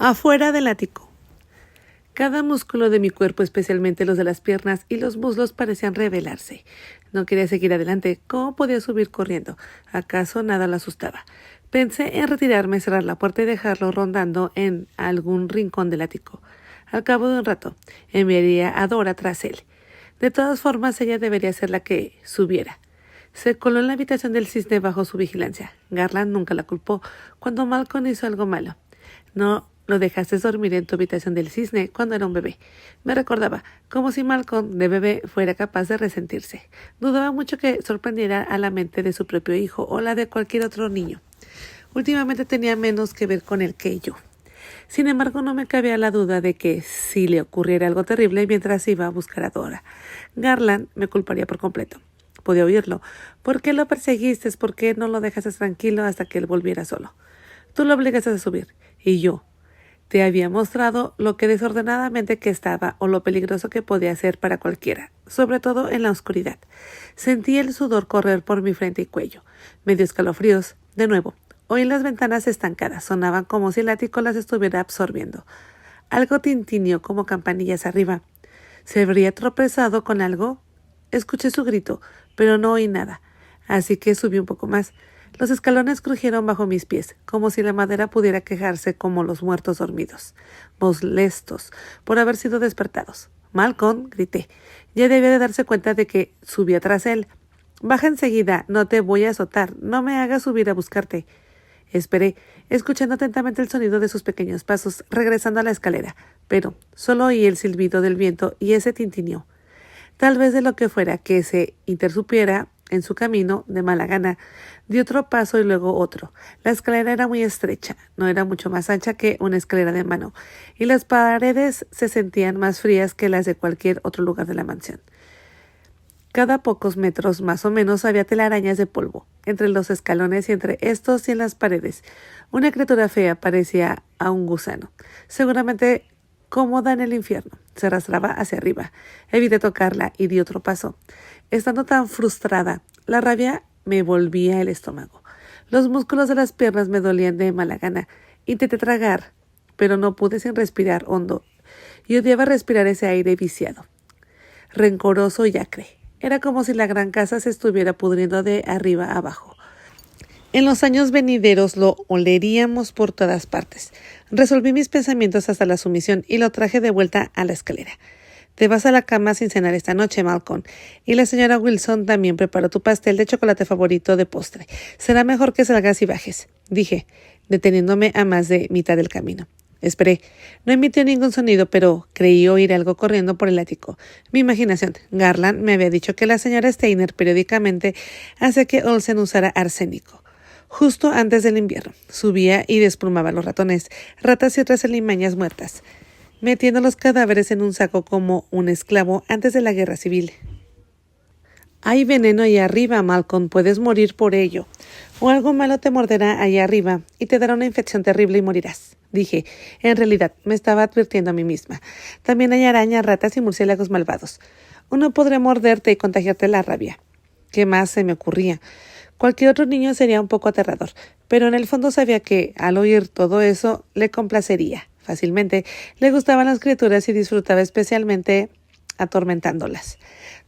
Afuera del ático. Cada músculo de mi cuerpo, especialmente los de las piernas y los muslos, parecían rebelarse. No quería seguir adelante. ¿Cómo podía subir corriendo? ¿Acaso nada lo asustaba? Pensé en retirarme, cerrar la puerta y dejarlo rondando en algún rincón del ático. Al cabo de un rato, enviaría a Dora tras él. De todas formas, ella debería ser la que subiera. Se coló en la habitación del cisne bajo su vigilancia. Garland nunca la culpó cuando Malcolm hizo algo malo. No lo dejaste dormir en tu habitación del cisne cuando era un bebé. Me recordaba, como si Malcolm, de bebé, fuera capaz de resentirse. Dudaba mucho que sorprendiera a la mente de su propio hijo o la de cualquier otro niño. Últimamente tenía menos que ver con él que yo. Sin embargo, no me cabía la duda de que si le ocurriera algo terrible mientras iba a buscar a Dora, Garland me culparía por completo. Podía oírlo. ¿Por qué lo perseguiste? ¿Por qué no lo dejaste tranquilo hasta que él volviera solo? Tú lo obligaste a subir. Y yo te había mostrado lo que desordenadamente que estaba o lo peligroso que podía ser para cualquiera, sobre todo en la oscuridad. Sentí el sudor correr por mi frente y cuello. Me dio escalofríos. De nuevo, oí las ventanas estancadas. Sonaban como si el ático las estuviera absorbiendo. Algo tintineó como campanillas arriba. ¿Se habría tropezado con algo? Escuché su grito, pero no oí nada, así que subí un poco más. Los escalones crujieron bajo mis pies, como si la madera pudiera quejarse como los muertos dormidos, molestos por haber sido despertados. «Malcolm», grité. Ya debía de darse cuenta de que subía tras él. «Baja enseguida, no te voy a azotar, no me hagas subir a buscarte». Esperé, escuchando atentamente el sonido de sus pequeños pasos, regresando a la escalera, pero solo oí el silbido del viento y ese tintineo. Tal vez de lo que fuera que se interrumpiera en su camino, de mala gana, di otro paso y luego otro. La escalera era muy estrecha, no era mucho más ancha que una escalera de mano, y las paredes se sentían más frías que las de cualquier otro lugar de la mansión. Cada pocos metros más o menos había telarañas de polvo, entre los escalones y entre estos y en las paredes. Una criatura fea parecía a un gusano, seguramente cómoda en el infierno. Se arrastraba hacia arriba. Evité tocarla y di otro paso. Estando tan frustrada, la rabia me volvía el estómago. Los músculos de las piernas me dolían de mala gana. Intenté tragar, pero no pude sin respirar hondo. Y odiaba respirar ese aire viciado, rencoroso y acre. Era como si la gran casa se estuviera pudriendo de arriba a abajo. En los años venideros lo oleríamos por todas partes. Resolví mis pensamientos hasta la sumisión y lo traje de vuelta a la escalera. Te vas a la cama sin cenar esta noche, Malcolm. Y la señora Wilson también preparó tu pastel de chocolate favorito de postre. Será mejor que salgas y bajes, dije, deteniéndome a más de mitad del camino. Esperé. No emitió ningún sonido, pero creí oír algo corriendo por el ático. Mi imaginación. Garland me había dicho que la señora Steiner periódicamente hacía que Olsen usara arsénico. Justo antes del invierno, subía y desplumaba los ratones, ratas y otras alimañas muertas, metiendo los cadáveres en un saco como un esclavo antes de la guerra civil. Hay veneno allá arriba, Malcolm, puedes morir por ello. O algo malo te morderá allá arriba y te dará una infección terrible y morirás, dije. En realidad, me estaba advirtiendo a mí misma. También hay arañas, ratas y murciélagos malvados. Uno podría morderte y contagiarte la rabia. ¿Qué más se me ocurría? Cualquier otro niño sería un poco aterrador, pero en el fondo sabía que, al oír todo eso, le complacería. Fácilmente le gustaban las criaturas y disfrutaba especialmente atormentándolas.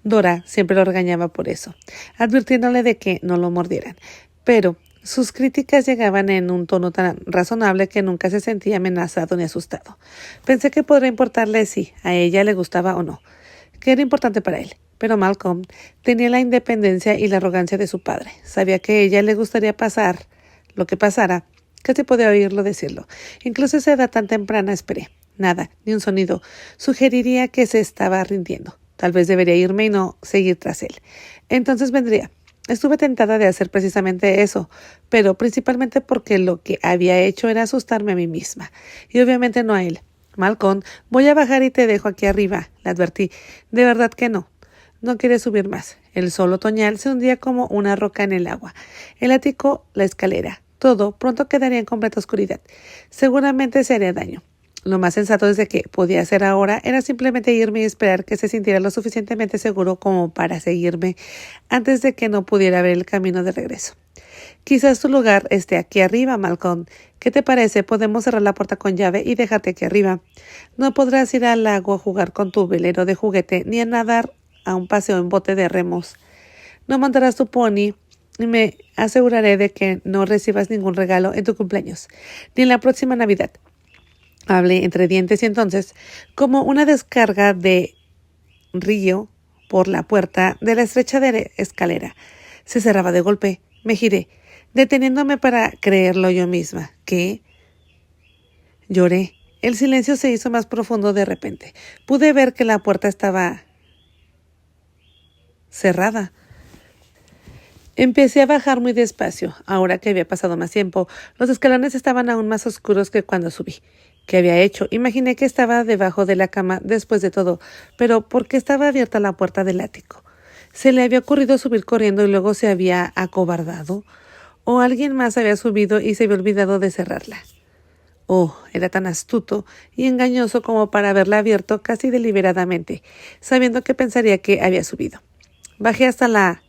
Dora siempre lo regañaba por eso, advirtiéndole de que no lo mordieran, pero sus críticas llegaban en un tono tan razonable que nunca se sentía amenazado ni asustado. Pensé que podría importarle si a ella le gustaba o no, que era importante para él. Pero Malcolm tenía la independencia y la arrogancia de su padre. Sabía que a ella le gustaría pasar lo que pasara. Casi podía oírlo decirlo. Incluso a esa edad tan temprana esperé. Nada, ni un sonido. Sugeriría que se estaba rindiendo. Tal vez debería irme y no seguir tras él. Entonces vendría. Estuve tentada de hacer precisamente eso, pero principalmente porque lo que había hecho era asustarme a mí misma. Y obviamente no a él. Malcolm, voy a bajar y te dejo aquí arriba, le advertí. De verdad que no. No quería subir más. El sol otoñal se hundía como una roca en el agua. El ático, la escalera, todo pronto quedaría en completa oscuridad. Seguramente se haría daño. Lo más sensato desde que podía hacer ahora era simplemente irme y esperar que se sintiera lo suficientemente seguro como para seguirme antes de que no pudiera ver el camino de regreso. Quizás tu lugar esté aquí arriba, Malcolm. ¿Qué te parece? Podemos cerrar la puerta con llave y dejarte aquí arriba. No podrás ir al lago a jugar con tu velero de juguete ni a nadar a un paseo en bote de remos. No montarás tu pony y me aseguraré de que no recibas ningún regalo en tu cumpleaños, ni en la próxima Navidad. Hablé entre dientes y entonces, como una descarga de río por la puerta de la estrecha escalera, se cerraba de golpe. Me giré, deteniéndome para creerlo yo misma. ¿Qué? Lloré. El silencio se hizo más profundo de repente. Pude ver que la puerta estaba cerrada. Empecé a bajar muy despacio. Ahora que había pasado más tiempo, los escalones estaban aún más oscuros que cuando subí. ¿Qué había hecho? Imaginé que estaba debajo de la cama después de todo, pero ¿por qué estaba abierta la puerta del ático? ¿Se le había ocurrido subir corriendo y luego se había acobardado? ¿O alguien más había subido y se había olvidado de cerrarla? Oh, era tan astuto y engañoso como para haberla abierto casi deliberadamente, sabiendo que pensaría que había subido. Bajé hasta la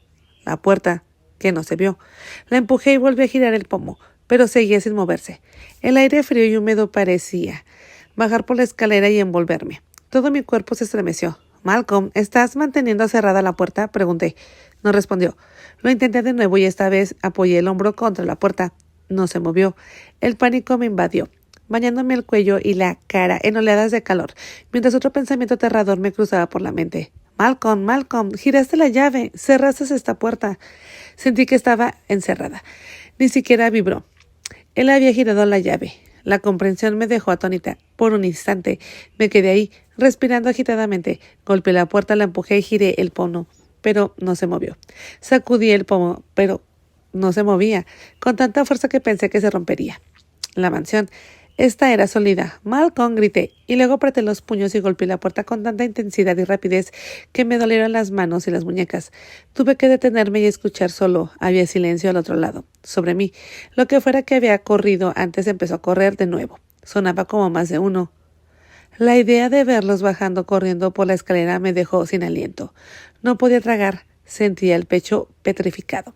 puerta, que no se vio. La empujé y volví a girar el pomo, pero seguía sin moverse. El aire frío y húmedo parecía bajar por la escalera y envolverme. Todo mi cuerpo se estremeció. «Malcolm, ¿estás manteniendo cerrada la puerta?», pregunté. No respondió. Lo intenté de nuevo y esta vez apoyé el hombro contra la puerta. No se movió. El pánico me invadió, bañándome el cuello y la cara en oleadas de calor, mientras otro pensamiento aterrador me cruzaba por la mente. «Malcolm, Malcolm, giraste la llave, cerraste esta puerta». Sentí que estaba encerrada. Ni siquiera vibró. Él había girado la llave. La comprensión me dejó atónita. Por un instante me quedé ahí, respirando agitadamente. Golpeé la puerta, la empujé y giré el pomo, pero no se movió. Sacudí el pomo, pero no se movía, con tanta fuerza que pensé que se rompería. La mansión. Esta era sólida. «Malcolm», grité, y luego apreté los puños y golpeé la puerta con tanta intensidad y rapidez que me dolieron las manos y las muñecas. Tuve que detenerme y escuchar solo. Había silencio al otro lado. Sobre mí. Lo que fuera que había corrido antes empezó a correr de nuevo. Sonaba como más de uno. La idea de verlos bajando corriendo por la escalera me dejó sin aliento. No podía tragar. Sentía el pecho petrificado.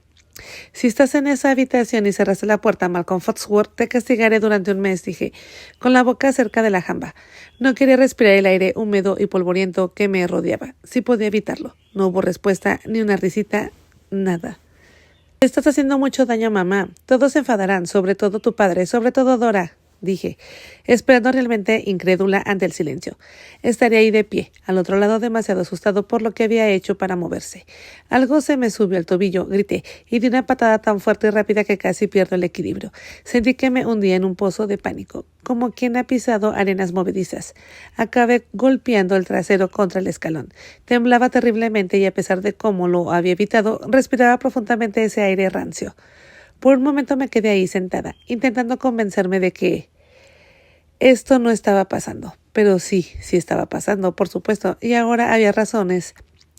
«Si estás en esa habitación y cerraste la puerta, Malcolm Foxworth, te castigaré durante un mes», dije, con la boca cerca de la jamba. No quería respirar el aire húmedo y polvoriento que me rodeaba. Sí podía evitarlo. No hubo respuesta, ni una risita, nada. «Estás haciendo mucho daño, mamá. Todos se enfadarán, sobre todo tu padre, sobre todo Dora», dije, esperando realmente incrédula ante el silencio. Estaría ahí de pie, al otro lado, demasiado asustado por lo que había hecho para moverse. Algo se me subió al tobillo, grité, y di una patada tan fuerte y rápida que casi pierdo el equilibrio. Sentí que me hundía en un pozo de pánico, como quien ha pisado arenas movedizas. Acabé golpeando el trasero contra el escalón. Temblaba terriblemente y a pesar de cómo lo había evitado, respiraba profundamente ese aire rancio. Por un momento me quedé ahí sentada, intentando convencerme de que esto no estaba pasando. Pero sí estaba pasando, por supuesto, y ahora había razones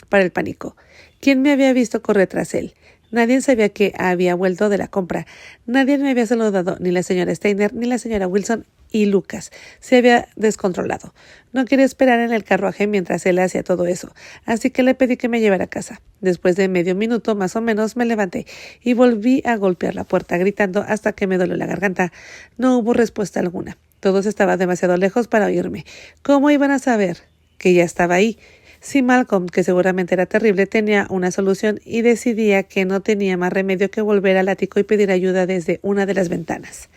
para el pánico. ¿Quién me había visto correr tras él? Nadie sabía que había vuelto de la compra. Nadie me había saludado, ni la señora Steiner, ni la señora Wilson, y Lucas se había descontrolado. No quería esperar en el carruaje mientras él hacía todo eso, así que le pedí que me llevara a casa. Después de medio minuto más o menos me levanté y volví a golpear la puerta, gritando hasta que me dolió la garganta. No hubo respuesta alguna. Todos estaban demasiado lejos para oírme. ¿Cómo iban a saber que ya estaba ahí? Si Malcolm, que seguramente era terrible, tenía una solución y decidía que no tenía más remedio que volver al ático y pedir ayuda desde una de las ventanas.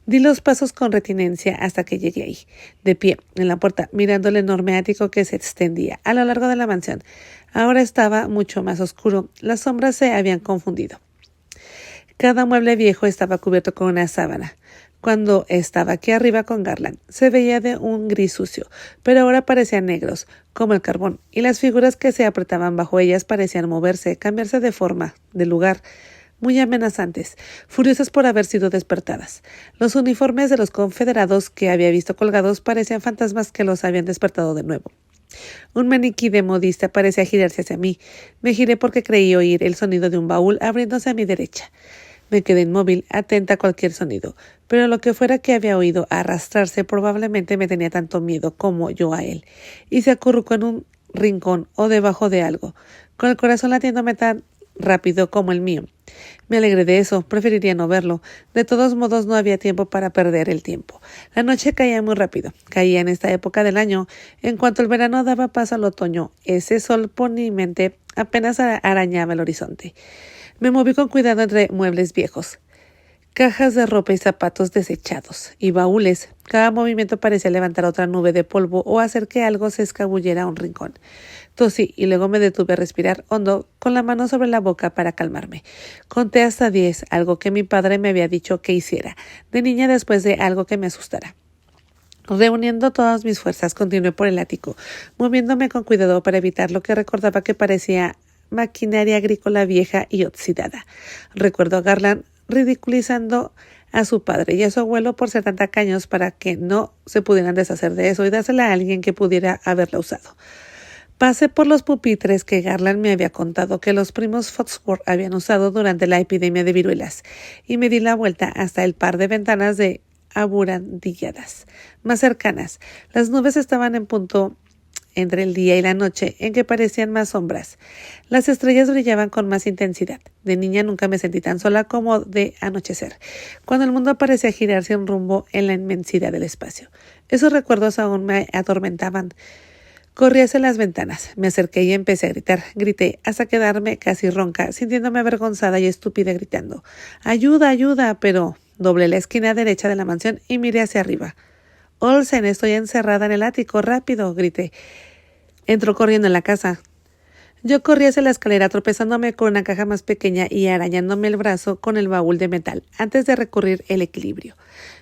Di los pasos con retinencia hasta que llegué ahí, de pie, en la puerta, mirando el enorme ático que se extendía a lo largo de la mansión. Ahora estaba mucho más oscuro. Las sombras se habían confundido. Cada mueble viejo estaba cubierto con una sábana. Cuando estaba aquí arriba con Garland, se veía de un gris sucio, pero ahora parecían negros, como el carbón, y las figuras que se apretaban bajo ellas parecían moverse, cambiarse de forma, de lugar, muy amenazantes, furiosas por haber sido despertadas. Los uniformes de los confederados que había visto colgados parecían fantasmas que los habían despertado de nuevo. Un maniquí de modista parecía girarse hacia mí. Me giré porque creí oír el sonido de un baúl abriéndose a mi derecha. Me quedé inmóvil, atenta a cualquier sonido, pero lo que fuera que había oído arrastrarse probablemente me tenía tanto miedo como yo a él, y se acurrucó en un rincón o debajo de algo, con el corazón latiéndome tan rápido como el mío. Me alegré de eso, preferiría no verlo. De todos modos, no había tiempo para perder el tiempo. La noche caía muy rápido. Caía en esta época del año. En cuanto el verano daba paso al otoño, ese sol poniente apenas arañaba el horizonte. Me moví con cuidado entre muebles viejos, cajas de ropa y zapatos desechados, y baúles. Cada movimiento parecía levantar otra nube de polvo o hacer que algo se escabullera a un rincón. Tosí y luego me detuve a respirar hondo con la mano sobre la boca para calmarme. Conté hasta 10, algo que mi padre me había dicho que hiciera, de niña después de algo que me asustara. Reuniendo todas mis fuerzas, continué por el ático, moviéndome con cuidado para evitar lo que recordaba que parecía maquinaria agrícola vieja y oxidada. Recuerdo a Garland ridiculizando a su padre y a su abuelo por ser tan tacaños para que no se pudieran deshacer de eso y dársela a alguien que pudiera haberla usado. Pasé por los pupitres que Garland me había contado que los primos Foxworth habían usado durante la epidemia de viruelas y me di la vuelta hasta el par de ventanas de aburandilladas más cercanas. Las nubes estaban en punto entre el día y la noche, en que parecían más sombras. Las estrellas brillaban con más intensidad. De niña nunca me sentí tan sola como de anochecer, cuando el mundo parecía girar sin rumbo en la inmensidad del espacio. Esos recuerdos aún me atormentaban. Corrí hacia las ventanas, me acerqué y empecé a gritar. Grité hasta quedarme casi ronca, sintiéndome avergonzada y estúpida gritando. ¡Ayuda, ayuda! Pero doblé la esquina derecha de la mansión y miré hacia arriba. Olsen, estoy encerrada en el ático, rápido, grité. Entró corriendo en la casa. Yo corrí hacia la escalera tropezándome con una caja más pequeña y arañándome el brazo con el baúl de metal antes de recurrir el equilibrio.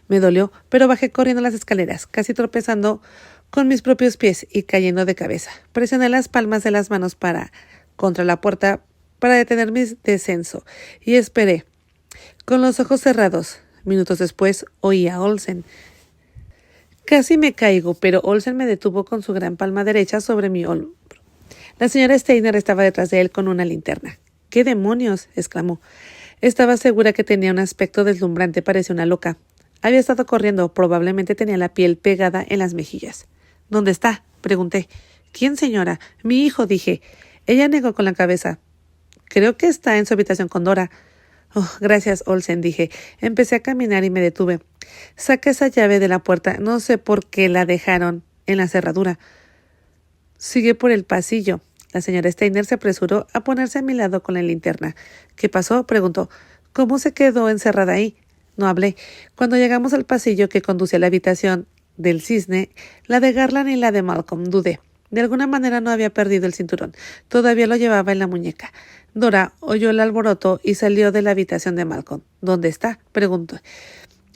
Me dolió, pero bajé corriendo las escaleras, casi tropezando con mis propios pies y cayendo de cabeza. Presioné las palmas de las manos contra la puerta para detener mi descenso y esperé, con los ojos cerrados. Minutos después oí a Olsen. Casi me caigo, pero Olsen me detuvo con su gran palma derecha sobre mi hombro. La señora Steiner estaba detrás de él con una linterna. —¿Qué demonios? —exclamó. Estaba segura que tenía un aspecto deslumbrante, parecía una loca. Había estado corriendo, probablemente tenía la piel pegada en las mejillas. —¿Dónde está? —pregunté. —¿Quién, señora? —Mi hijo —dije. Ella negó con la cabeza. —Creo que está en su habitación con Dora. —Oh, gracias, Olsen —dije. Empecé a caminar y me detuve. Saqué esa llave de la puerta. No sé por qué la dejaron en la cerradura. Sigue por el pasillo. La señora Steiner se apresuró a ponerse a mi lado con la linterna. —¿Qué pasó? —preguntó. —¿Cómo se quedó encerrada ahí? No hablé. Cuando llegamos al pasillo que conducía a la habitación del cisne, la de Garland y la de Malcolm, dudé. De alguna manera no había perdido el cinturón. Todavía lo llevaba en la muñeca. Dora oyó el alboroto y salió de la habitación de Malcolm. —¿Dónde está? —preguntó.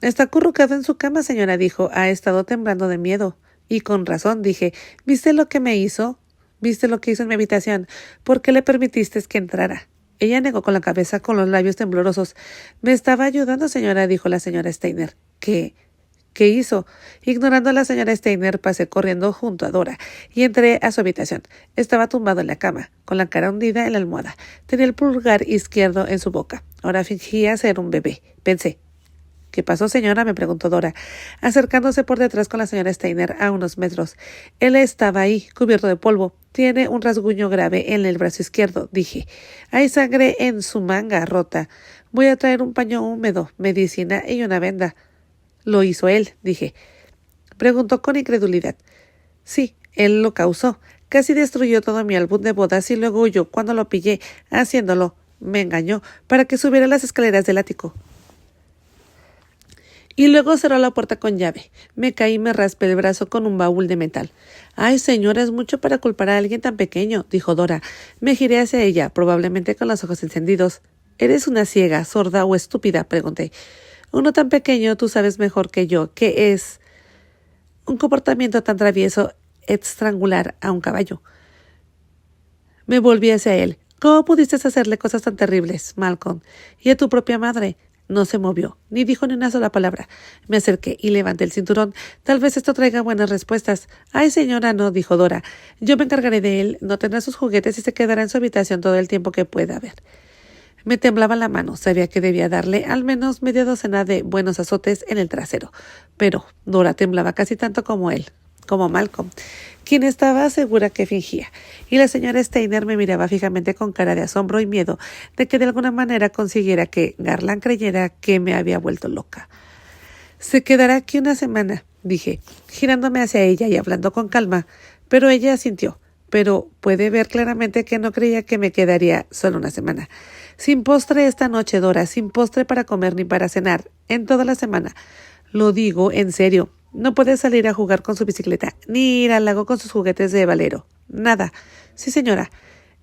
—Está acurrucado en su cama, señora —dijo—. Ha estado temblando de miedo. Y con razón —dije—. ¿Viste lo que me hizo? ¿Viste lo que hizo en mi habitación? ¿Por qué le permitiste que entrara? Ella negó con la cabeza, con los labios temblorosos. —Me estaba ayudando, señora —dijo la señora Steiner. —¿Qué hizo? Ignorando a la señora Steiner, pasé corriendo junto a Dora y entré a su habitación. Estaba tumbado en la cama, con la cara hundida en la almohada. Tenía el pulgar izquierdo en su boca. Ahora fingía ser un bebé. Pensé. —¿Qué pasó, señora? —me preguntó Dora, acercándose por detrás con la señora Steiner a unos metros. Él estaba ahí, cubierto de polvo. Tiene un rasguño grave en el brazo izquierdo, dije. Hay sangre en su manga rota. Voy a traer un paño húmedo, medicina y una venda. —¿Lo hizo él? —dije. Preguntó con incredulidad. —Sí, él lo causó. Casi destruyó todo mi álbum de bodas y luego huyó cuando lo pillé haciéndolo. Me engañó para que subiera las escaleras del ático. Y luego cerró la puerta con llave. Me caí y me raspé el brazo con un baúl de metal. —Ay, señora, es mucho para culpar a alguien tan pequeño —dijo Dora. Me giré hacia ella, probablemente con los ojos encendidos. —¿Eres una ciega, sorda o estúpida? —pregunté. Uno tan pequeño, tú sabes mejor que yo qué es un comportamiento tan travieso estrangular a un caballo. Me volví hacia él. —¿Cómo pudiste hacerle cosas tan terribles, Malcolm? —Y a tu propia madre. No se movió, ni dijo ni una sola palabra. Me acerqué y levanté el cinturón. Tal vez esto traiga buenas respuestas. —Ay, señora, no —dijo Dora. Yo me encargaré de él. No tendrá sus juguetes y se quedará en su habitación todo el tiempo que pueda haber. Me temblaba la mano. Sabía que debía darle al menos media docena de buenos azotes en el trasero. Pero Dora temblaba casi tanto como él. como Malcolm, quien estaba segura que fingía, y la señora Steiner me miraba fijamente con cara de asombro y miedo de que de alguna manera consiguiera que Garland creyera que me había vuelto loca. «Se quedará aquí una semana», dije, girándome hacia ella y hablando con calma, pero ella asintió. Pero puede ver claramente que no creía que me quedaría solo una semana. Sin postre esta noche, Dora, sin postre para comer ni para cenar, en toda la semana. Lo digo en serio. No puede salir a jugar con su bicicleta, ni ir al lago con sus juguetes de valero. Nada. Sí, señora.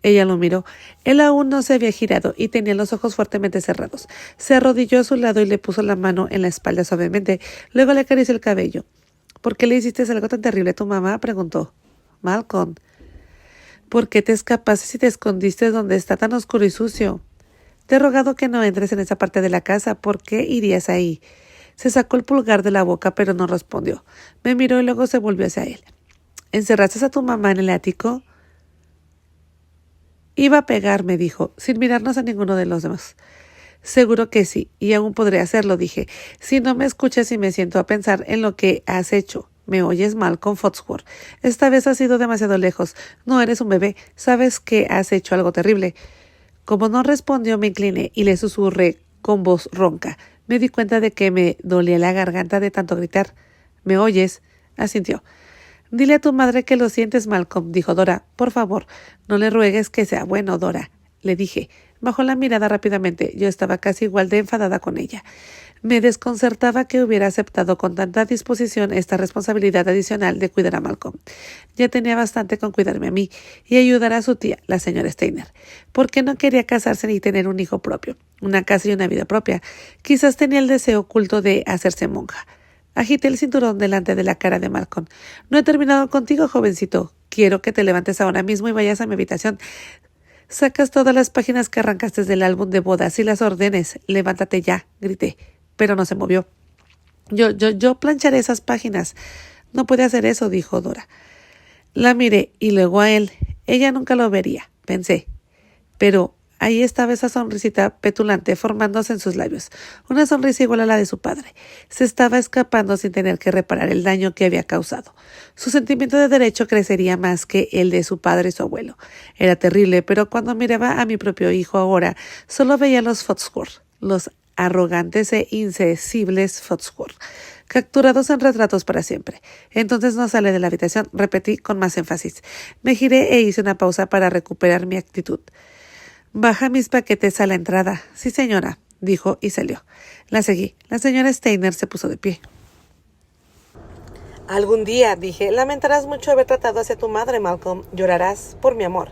Ella lo miró. Él aún no se había girado y tenía los ojos fuertemente cerrados. Se arrodilló a su lado y le puso la mano en la espalda suavemente. Luego le acarició el cabello. «¿Por qué le hiciste algo tan terrible a tu mamá?», preguntó. «Malcolm». «¿Por qué te escapaste y te escondiste donde está tan oscuro y sucio? Te he rogado que no entres en esa parte de la casa. ¿Por qué irías ahí?» Se sacó el pulgar de la boca, pero no respondió. Me miró y luego se volvió hacia él. «¿Encerraste a tu mamá en el ático?» «Iba a pegar», me dijo, sin mirarnos a ninguno de los demás. «Seguro que sí, y aún podré hacerlo», dije. «Si no me escuchas y me siento a pensar en lo que has hecho. ¿Me oyes, Malcolm Foxworth? Esta vez has ido demasiado lejos. No eres un bebé. Sabes que has hecho algo terrible». Como no respondió, me incliné y le susurré con voz ronca. Me di cuenta de que me dolía la garganta de tanto gritar. «¿Me oyes?», asintió. «Dile a tu madre que lo sientes, Malcolm», dijo Dora. «Por favor, no le ruegues que sea bueno, Dora», le dije. Bajó la mirada rápidamente. Yo estaba casi igual de enfadada con ella. Me desconcertaba que hubiera aceptado con tanta disposición esta responsabilidad adicional de cuidar a Malcolm. Ya tenía bastante con cuidarme a mí y ayudar a su tía, la señora Steiner. ¿Por qué no quería casarse ni tener un hijo propio, una casa y una vida propia? Quizás tenía el deseo oculto de hacerse monja. Agité el cinturón delante de la cara de Malcolm. «No he terminado contigo, jovencito. Quiero que te levantes ahora mismo y vayas a mi habitación. Sacas todas las páginas que arrancaste del álbum de bodas y las ordenes. Levántate ya», grité. Pero no se movió. Yo plancharé esas páginas». «No puede hacer eso», dijo Dora. La miré y luego a él. Ella nunca lo vería, pensé. Pero ahí estaba esa sonrisita petulante formándose en sus labios, una sonrisa igual a la de su padre. Se estaba escapando sin tener que reparar el daño que había causado. Su sentimiento de derecho crecería más que el de su padre y su abuelo. Era terrible, pero cuando miraba a mi propio hijo ahora, solo veía los Foxworth, los arrogantes e insensibles Foxworth, capturados en retratos para siempre. «Entonces no sale de la habitación», repetí con más énfasis. Me giré e hice una pausa para recuperar mi actitud. «Baja mis paquetes a la entrada». «Sí, señora», dijo y salió. La seguí. La señora Steiner se puso de pie. «Algún día», dije, «lamentarás mucho haber tratado hacia tu madre, Malcolm. Llorarás por mi amor.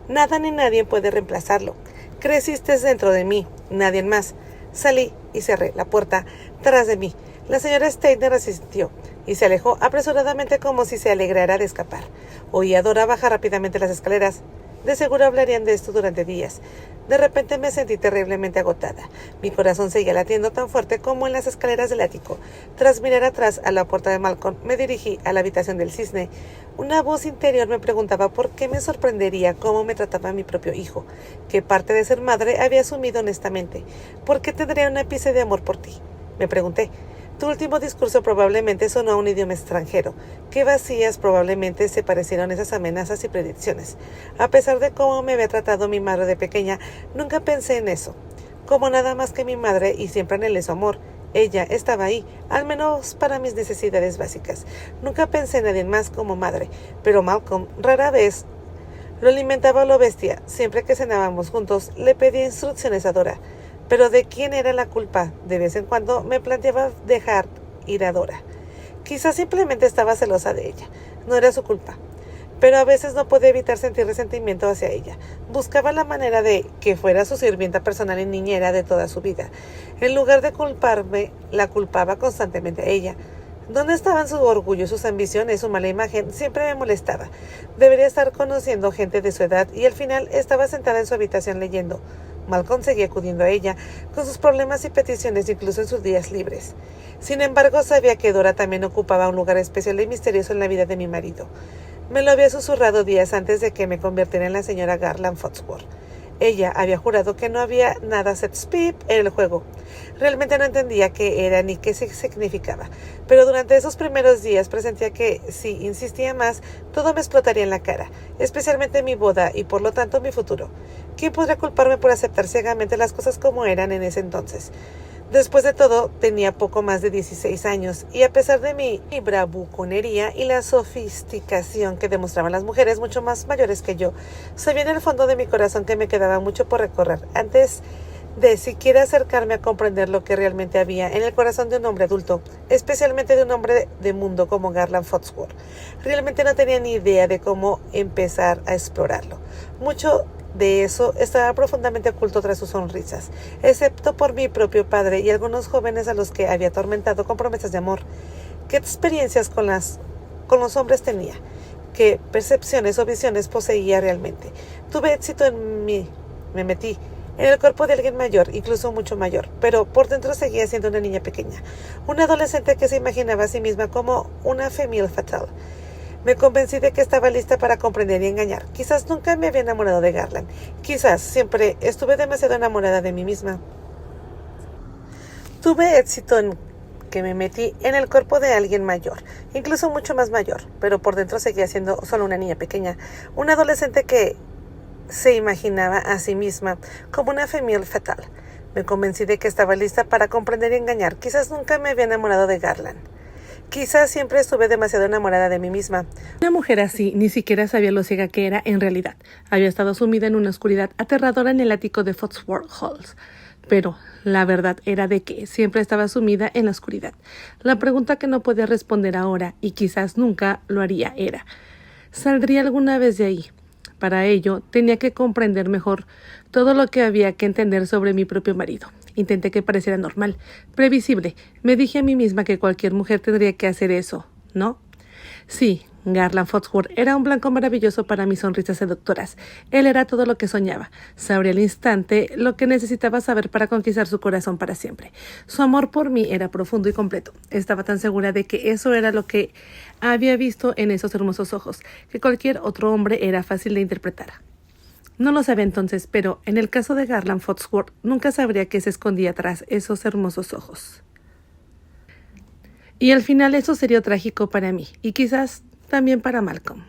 Nada ni nadie puede reemplazarlo. Creciste dentro de mí, nadie más». Salí y cerré la puerta tras de mí. La señora Steiner asintió y se alejó apresuradamente como si se alegrara de escapar. Oí a Dora bajar rápidamente las escaleras. De seguro hablarían de esto durante días. De repente me sentí terriblemente agotada. Mi corazón seguía latiendo tan fuerte como en las escaleras del ático. Tras mirar atrás a la puerta de Malcolm, me dirigí a la habitación del cisne. Una voz interior me preguntaba por qué me sorprendería cómo me trataba mi propio hijo, qué parte de ser madre había asumido honestamente, por qué tendría un ápice de amor por ti. Me pregunté. Tu último discurso probablemente sonó a un idioma extranjero. Qué vacías probablemente se parecieron esas amenazas y predicciones. A pesar de cómo me había tratado mi madre de pequeña, nunca pensé en eso. Como nada más que mi madre y siempre anhelé su amor. Ella estaba ahí, al menos para mis necesidades básicas. Nunca pensé en nadie más como madre, pero Malcolm rara vez lo alimentaba a lo bestia. Siempre que cenábamos juntos, le pedía instrucciones a Dora. Pero ¿de quién era la culpa? De vez en cuando me planteaba dejar ir a Dora. Quizás simplemente estaba celosa de ella. No era su culpa. Pero a veces no podía evitar sentir resentimiento hacia ella. Buscaba la manera de que fuera su sirvienta personal y niñera de toda su vida. En lugar de culparme, la culpaba constantemente a ella. ¿Dónde estaban su orgullo, sus ambiciones, su mala imagen? Siempre me molestaba. Debería estar conociendo gente de su edad y al final estaba sentada en su habitación leyendo. Malcolm seguía acudiendo a ella, con sus problemas y peticiones incluso en sus días libres. Sin embargo, sabía que Dora también ocupaba un lugar especial y misterioso en la vida de mi marido. Me lo había susurrado días antes de que me convirtiera en la señora Garland Foxworth. Ella había jurado que no había nada sex pip en el juego. Realmente no entendía qué era ni qué significaba, pero durante esos primeros días presentía que si insistía más, todo me explotaría en la cara, especialmente mi boda y por lo tanto mi futuro. ¿Quién podría culparme por aceptar ciegamente las cosas como eran en ese entonces? Después de todo, tenía poco más de 16 años y a pesar de mi bravuconería y la sofisticación que demostraban las mujeres mucho más mayores que yo, sabía en el fondo de mi corazón que me quedaba mucho por recorrer antes de siquiera acercarme a comprender lo que realmente había en el corazón de un hombre adulto, especialmente de un hombre de mundo como Garland Foxworth. Realmente no tenía ni idea de cómo empezar a explorarlo. Mucho de eso estaba profundamente oculto tras sus sonrisas, excepto por mi propio padre y algunos jóvenes a los que había atormentado con promesas de amor. ¿Qué experiencias con los hombres tenía? ¿Qué percepciones o visiones poseía realmente? Tuve éxito en mí. Me metí en el cuerpo de alguien mayor, incluso mucho mayor, pero por dentro seguía siendo una niña pequeña, una adolescente que se imaginaba a sí misma como una femme fatale. Me convencí de que estaba lista para comprender y engañar. Quizás nunca me había enamorado de Garland. Quizás siempre estuve demasiado enamorada de mí misma. Tuve éxito en que me metí en el cuerpo de alguien mayor, incluso mucho más mayor, pero por dentro seguía siendo solo una niña pequeña, una adolescente que se imaginaba a sí misma como una femme fatale. Me convencí de que estaba lista para comprender y engañar. Quizás nunca me había enamorado de Garland. Quizás siempre estuve demasiado enamorada de mí misma. Una mujer así ni siquiera sabía lo ciega que era en realidad. Había estado sumida en una oscuridad aterradora en el ático de Foxworth Halls. Pero la verdad era de que siempre estaba sumida en la oscuridad. La pregunta que no podía responder ahora, y quizás nunca lo haría, era: ¿saldría alguna vez de ahí? Para ello, tenía que comprender mejor todo lo que había que entender sobre mi propio marido. Intenté que pareciera normal, previsible. Me dije a mí misma que cualquier mujer tendría que hacer eso, ¿no? Sí, Garland Foxworth era un blanco maravilloso para mis sonrisas seductoras. Él era todo lo que soñaba. Sabría al instante lo que necesitaba saber para conquistar su corazón para siempre. Su amor por mí era profundo y completo. Estaba tan segura de que eso era lo que había visto en esos hermosos ojos, que cualquier otro hombre era fácil de interpretar. No lo sabía entonces, pero en el caso de Garland Foxworth nunca sabría qué se escondía tras esos hermosos ojos. Y al final eso sería trágico para mí, y quizás también para Malcolm.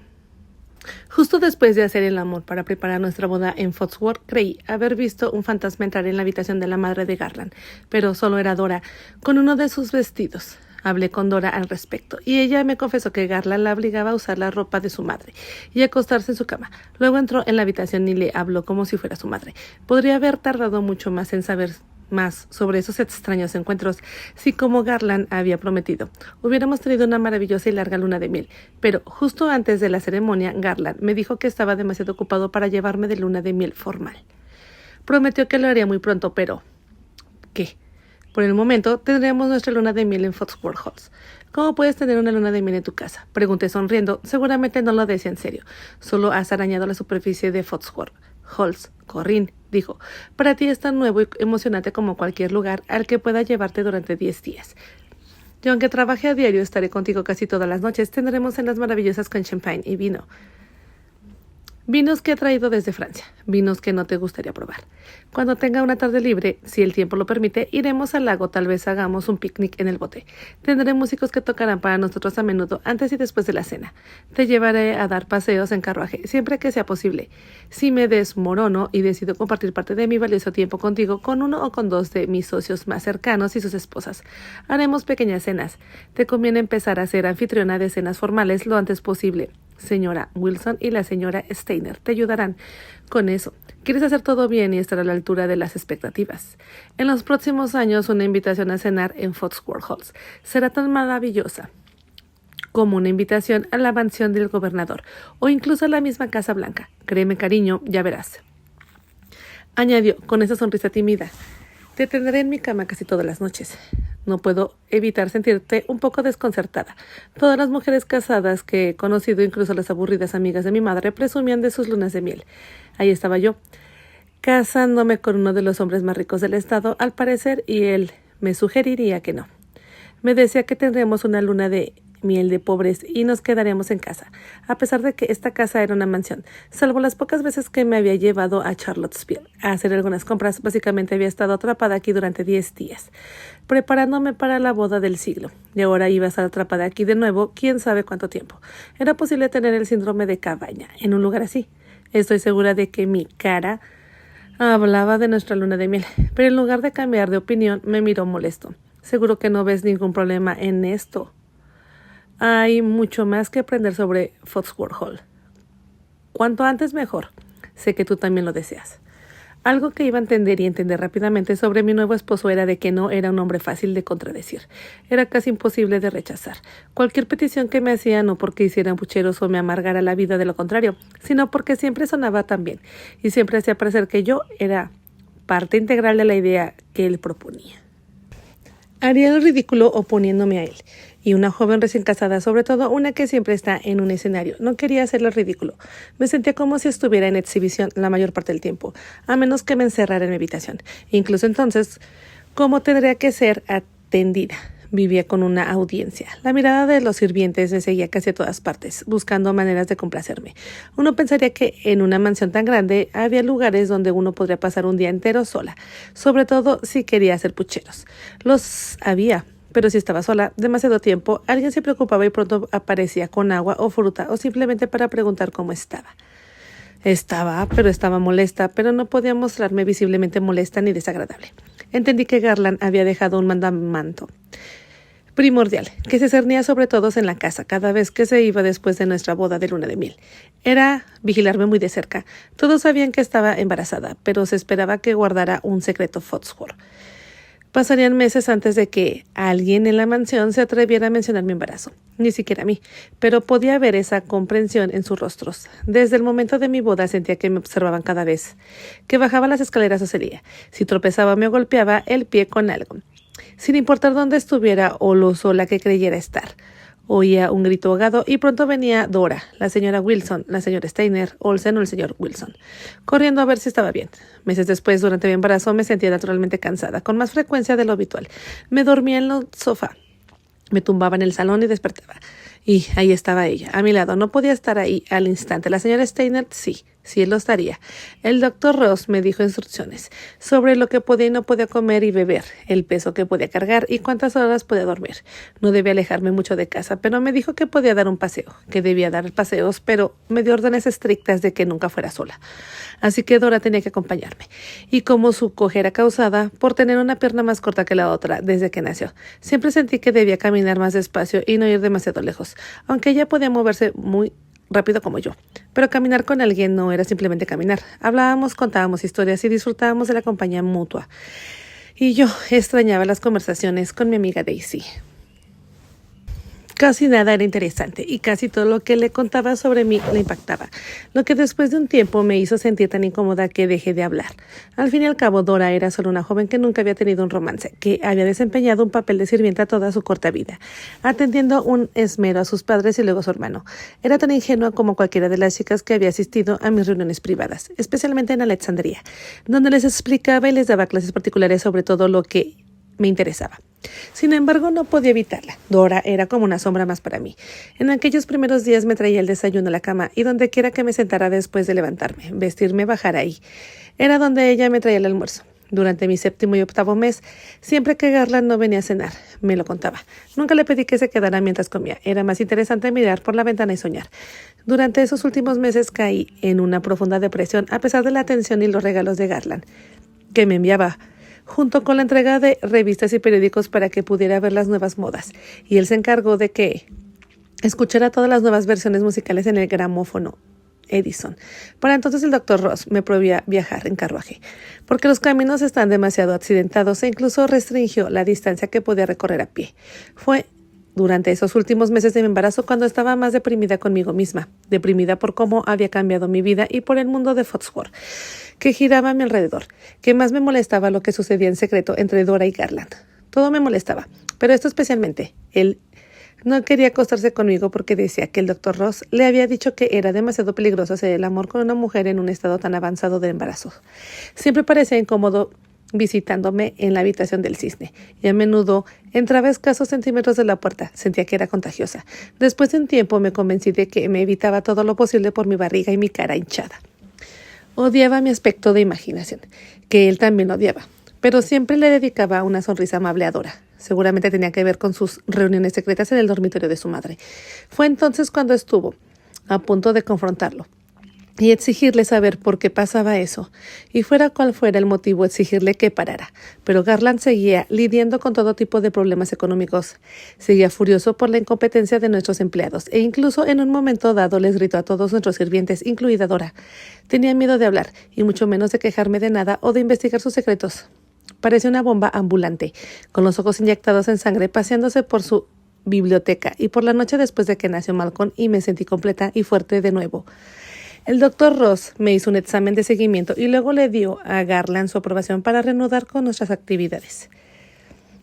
Justo después de hacer el amor para preparar nuestra boda en Foxworth, creí haber visto un fantasma entrar en la habitación de la madre de Garland, pero solo era Dora, con uno de sus vestidos. Hablé con Dora al respecto, y ella me confesó que Garland la obligaba a usar la ropa de su madre y a acostarse en su cama. Luego entró en la habitación y le habló como si fuera su madre. Podría haber tardado mucho más en saber más sobre esos extraños encuentros si, como Garland había prometido, hubiéramos tenido una maravillosa y larga luna de miel. Pero justo antes de la ceremonia, Garland me dijo que estaba demasiado ocupado para llevarme de luna de miel formal. Prometió que lo haría muy pronto, pero ¿qué? Por el momento, tendremos nuestra luna de miel en Foxworth Halls. ¿Cómo puedes tener una luna de miel en tu casa? Pregunté sonriendo. Seguramente no lo decía en serio. Solo has arañado la superficie de Foxworth Halls. Corrin, dijo. Para ti es tan nuevo y emocionante como cualquier lugar al que pueda llevarte durante 10 días. Y aunque trabaje a diario, estaré contigo casi todas las noches. Tendremos cenas maravillosas con champagne y vino. Vinos que he traído desde Francia, vinos que no te gustaría probar. Cuando tenga una tarde libre, si el tiempo lo permite, iremos al lago, tal vez hagamos un picnic en el bote. Tendré músicos que tocarán para nosotros a menudo, antes y después de la cena. Te llevaré a dar paseos en carruaje, siempre que sea posible. Si me desmorono y decido compartir parte de mi valioso tiempo contigo, con uno o con dos de mis socios más cercanos y sus esposas, haremos pequeñas cenas. Te conviene empezar a ser anfitriona de cenas formales lo antes posible. Señora Wilson y la señora Steiner te ayudarán con eso. Quieres hacer todo bien y estar a la altura de las expectativas. En los próximos años, una invitación a cenar en Foxworth Halls será tan maravillosa como una invitación a la mansión del gobernador o incluso a la misma Casa Blanca. Créeme, cariño, ya verás. Añadió con esa sonrisa tímida. Te tendré en mi cama casi todas las noches. No puedo evitar sentirte un poco desconcertada. Todas las mujeres casadas que he conocido, incluso las aburridas amigas de mi madre, presumían de sus lunas de miel. Ahí estaba yo, casándome con uno de los hombres más ricos del estado, al parecer, y él me sugeriría que no. Me decía que tendríamos una luna de miel de pobres y nos quedaremos en casa, a pesar de que esta casa era una mansión. Salvo las pocas veces que me había llevado a Charlottesville a hacer algunas compras, básicamente había estado atrapada aquí durante 10 días, preparándome para la boda del siglo. Y ahora iba a estar atrapada aquí de nuevo, quién sabe cuánto tiempo. Era posible tener el síndrome de cabaña en un lugar así. Estoy segura de que mi cara hablaba de nuestra luna de miel, pero en lugar de cambiar de opinión, me miró molesto. Seguro que no ves ningún problema en esto. Hay mucho más que aprender sobre Foxworth Hall. Cuanto antes mejor. Sé que tú también lo deseas. Algo que iba a entender y entender rápidamente sobre mi nuevo esposo era de que no era un hombre fácil de contradecir. Era casi imposible de rechazar. Cualquier petición que me hacía no porque hiciera pucheros o me amargara la vida, de lo contrario, sino porque siempre sonaba tan bien y siempre hacía parecer que yo era parte integral de la idea que él proponía. Haría el ridículo oponiéndome a él. Y una joven recién casada, sobre todo una que siempre está en un escenario, no quería hacerle el ridículo. Me sentía como si estuviera en exhibición la mayor parte del tiempo, a menos que me encerrara en mi habitación. Incluso entonces, ¿cómo tendría que ser atendida? Vivía con una audiencia. La mirada de los sirvientes me seguía casi a todas partes, buscando maneras de complacerme. Uno pensaría que en una mansión tan grande había lugares donde uno podría pasar un día entero sola, sobre todo si quería hacer pucheros. Los había, pero si estaba sola demasiado tiempo, alguien se preocupaba y pronto aparecía con agua o fruta o simplemente para preguntar cómo estaba. Estaba molesta, pero no podía mostrarme visiblemente molesta ni desagradable. Entendí que Garland había dejado un mandamiento primordial, que se cernía sobre todos en la casa cada vez que se iba después de nuestra boda de luna de miel. Era vigilarme muy de cerca. Todos sabían que estaba embarazada, pero se esperaba que guardara un secreto Foxworth. Pasarían meses antes de que alguien en la mansión se atreviera a mencionar mi embarazo. Ni siquiera a mí, pero podía ver esa comprensión en sus rostros. Desde el momento de mi boda sentía que me observaban cada vez que bajaba las escaleras o salía. Si tropezaba me golpeaba el pie con algo, sin importar dónde estuviera o lo sola que creyera estar. Oía un grito ahogado y pronto venía Dora, la señora Wilson, la señora Steiner, Olsen o el señor Wilson, corriendo a ver si estaba bien. Meses después, durante mi embarazo, me sentía naturalmente cansada, con más frecuencia de lo habitual. Me dormía en el sofá, me tumbaba en el salón y despertaba. Y ahí estaba ella, a mi lado. No podía estar ahí al instante. La señora Steiner, sí, él lo estaría. El doctor Ross me dijo instrucciones sobre lo que podía y no podía comer y beber, el peso que podía cargar y cuántas horas podía dormir. No debía alejarme mucho de casa, pero me dijo que podía dar un paseo, que debía dar paseos, pero me dio órdenes estrictas de que nunca fuera sola. Así que Dora tenía que acompañarme. Y como su cojera causada por tener una pierna más corta que la otra desde que nació, siempre sentí que debía caminar más despacio y no ir demasiado lejos, aunque ella podía moverse muy rápido como yo. Pero caminar con alguien no era simplemente caminar. Hablábamos, contábamos historias y disfrutábamos de la compañía mutua. Y yo extrañaba las conversaciones con mi amiga Daisy. Casi nada era interesante y casi todo lo que le contaba sobre mí le impactaba, lo que después de un tiempo me hizo sentir tan incómoda que dejé de hablar. Al fin y al cabo, Dora era solo una joven que nunca había tenido un romance, que había desempeñado un papel de sirvienta toda su corta vida, atendiendo un esmero a sus padres y luego a su hermano. Era tan ingenua como cualquiera de las chicas que había asistido a mis reuniones privadas, especialmente en Alexandria, donde les explicaba y les daba clases particulares sobre todo lo que me interesaba. Sin embargo, no podía evitarla. Dora era como una sombra más para mí. En aquellos primeros días me traía el desayuno a la cama y donde quiera que me sentara después de levantarme, vestirme, bajar ahí. Era donde ella me traía el almuerzo. Durante mi 7º y 8º mes, siempre que Garland no venía a cenar, me lo contaba. Nunca le pedí que se quedara mientras comía. Era más interesante mirar por la ventana y soñar. Durante esos últimos meses caí en una profunda depresión a pesar de la atención y los regalos de Garland, que me enviaba junto con la entrega de revistas y periódicos para que pudiera ver las nuevas modas, y él se encargó de que escuchara todas las nuevas versiones musicales en el gramófono Edison. Para entonces el doctor Ross me prohibía viajar en carruaje, porque los caminos están demasiado accidentados e incluso restringió la distancia que podía recorrer a pie. Fue durante esos últimos meses de mi embarazo cuando estaba más deprimida conmigo misma, deprimida por cómo había cambiado mi vida y por el mundo de Foxworth, que giraba a mi alrededor, que más me molestaba lo que sucedía en secreto entre Dora y Garland. Todo me molestaba, pero esto especialmente. Él no quería acostarse conmigo porque decía que el doctor Ross le había dicho que era demasiado peligroso hacer el amor con una mujer en un estado tan avanzado de embarazo. Siempre parecía incómodo visitándome en la habitación del cisne, y a menudo entraba a escasos centímetros de la puerta. Sentía que era contagiosa. Después de un tiempo me convencí de que me evitaba todo lo posible por mi barriga y mi cara hinchada. Odiaba mi aspecto de imaginación, que él también odiaba, pero siempre le dedicaba una sonrisa amable a Dora. Seguramente tenía que ver con sus reuniones secretas en el dormitorio de su madre. Fue entonces cuando estuvo a punto de confrontarlo y exigirle saber por qué pasaba eso, y fuera cual fuera el motivo, exigirle que parara. Pero Garland seguía lidiando con todo tipo de problemas económicos. Seguía furioso por la incompetencia de nuestros empleados, e incluso en un momento dado les gritó a todos nuestros sirvientes, incluida Dora. Tenía miedo de hablar, y mucho menos de quejarme de nada o de investigar sus secretos. Parecía una bomba ambulante, con los ojos inyectados en sangre, paseándose por su biblioteca, y por la noche después de que nació Malcolm y me sentí completa y fuerte de nuevo. El doctor Ross me hizo un examen de seguimiento y luego le dio a Garland su aprobación para reanudar con nuestras actividades.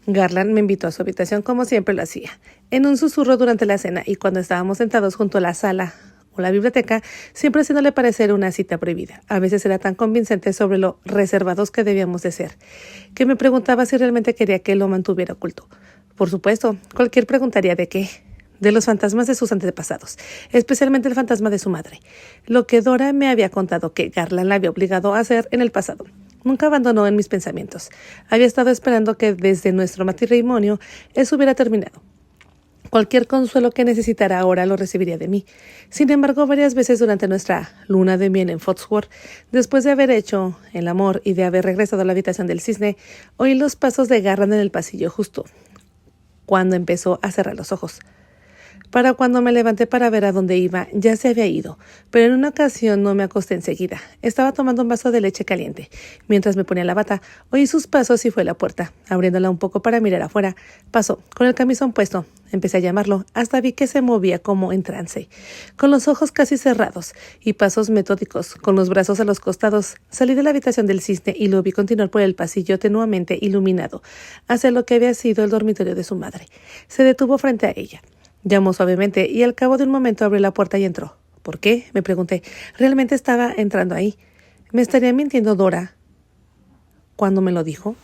Garland me invitó a su habitación como siempre lo hacía, en un susurro durante la cena, y cuando estábamos sentados junto a la sala o la biblioteca, siempre haciéndole parecer una cita prohibida. A veces era tan convincente sobre lo reservados que debíamos de ser, que me preguntaba si realmente quería que lo mantuviera oculto. Por supuesto, cualquier preguntaría de qué. De los fantasmas de sus antepasados, especialmente el fantasma de su madre, lo que Dora me había contado que Garland la había obligado a hacer en el pasado. Nunca abandonó en mis pensamientos. Había estado esperando que desde nuestro matrimonio eso hubiera terminado. Cualquier consuelo que necesitara ahora lo recibiría de mí. Sin embargo, varias veces durante nuestra luna de miel en Foxworth, después de haber hecho el amor y de haber regresado a la habitación del cisne, oí los pasos de Garland en el pasillo justo cuando empezó a cerrar los ojos. Para cuando me levanté para ver a dónde iba, ya se había ido, pero en una ocasión no me acosté enseguida. Estaba tomando un vaso de leche caliente. Mientras me ponía la bata, oí sus pasos y fue a la puerta. Abriéndola un poco para mirar afuera, pasó, con el camisón puesto. Empecé a llamarlo, hasta vi que se movía como en trance, con los ojos casi cerrados y pasos metódicos, con los brazos a los costados. Salí de la habitación del cisne y lo vi continuar por el pasillo tenuamente iluminado, hacia lo que había sido el dormitorio de su madre. Se detuvo frente a ella. Llamó suavemente y al cabo de un momento abrió la puerta y entró. ¿Por qué?, me pregunté. Realmente estaba entrando ahí. ¿Me estaría mintiendo Dora cuando me lo dijo?